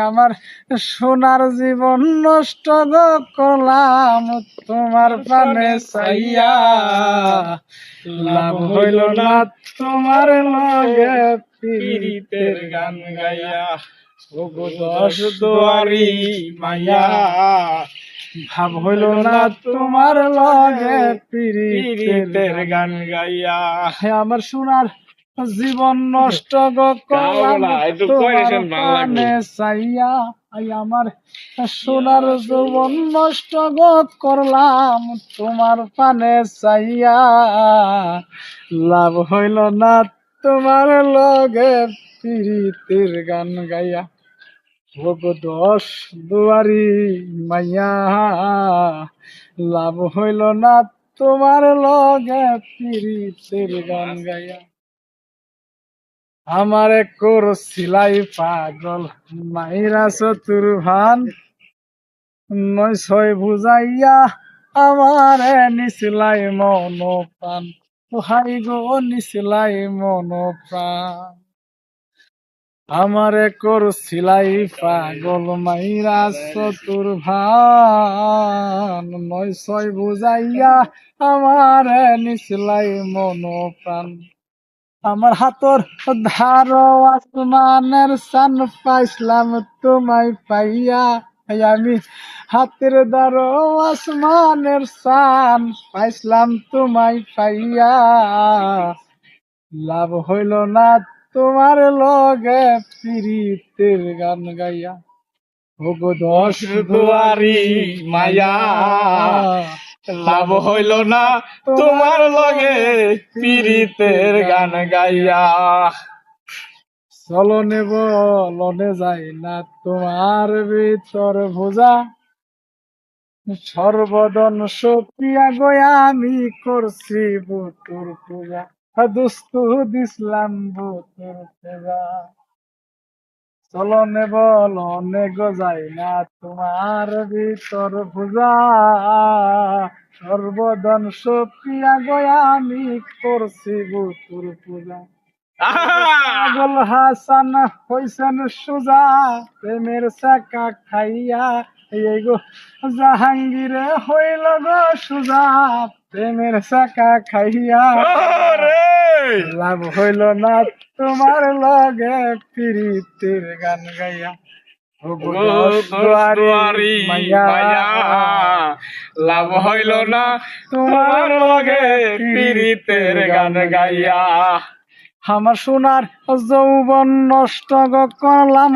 আমার সোনার জীবন নষ্ট গো করলাম তোমার প্রাণে চাইয়া, লাভ হইল না তোমার লগে পীড়িতের গান গাইয়া। ওগো দশ দুয়ারি মাইয়া, ভাব হইল না তোমার লগে পীড়িতের গান গাইয়া। আমার সোনার জীবন নষ্ট গো করলাম তোমার প্রাণে চাইয়া, আমার সোনার জীবন নষ্ট গো করলাম তোমার প্রাণে চাইয়া, লাভ হইল না তোমার লগে পীড়িতের গান গাইয়া। ওগো দশ দুয়ারি মাইয়া, লাভ হইল না তোমার লগে পীড়িতের গান গাইয়া। আমারে করছিলাই পাগল মাইরা চতুর্ভান, নয় ছয় বুঝাইয়া আমারে নিছিলাই মন প্রাণ, হাই গো নিছিলাই মন প্রাণ। আমারে করছিলাই পাগল মাইরা চতুর্ভান, নয় ছয় বুঝাইয়া আমারে নিছিলাই মন প্রাণ। আমার হাতর ধার আসমানের চান পাইছিলাম তোমায় পাইয়া, আমি হাতের ধার আসমানের চান পাইছিলাম তোমায় পাইয়া, লাভ হইল না তোমার লগে পীড়িতের গান গাইয়া। ওগো দশ দুয়ারি মাইয়া, লাভ হইল না তোমার লগে পীড়িতের গান গাইয়া। চলনে বলনে যাই না তোমার ভিতর বোঝা, সর্বদন সপিয়া গয়া আমি করছি বুতুর পূজা, দুস্তু দিসলাম বুতুর পূজা। চলনে বলনে গজাই না তোমার ভিতর পূজা, সর্বদন সপিয়া গয়া আমি করছি বুতুর পূজা। পাগল হাসান হইছেন সুজা প্রেমের চাকা খাইয়া, এই গো জাহাঙ্গীরে হইল গো সুজা প্রেমের চাকা খাইয়া, লাভ হইল না তোমার লগে পীড়িতের গান গাইয়া। মাইয়া, লাভ হইল না তোমার লগে পীড়িতের গান গাইয়া। আমার সোনার যৌবন নষ্ট করলাম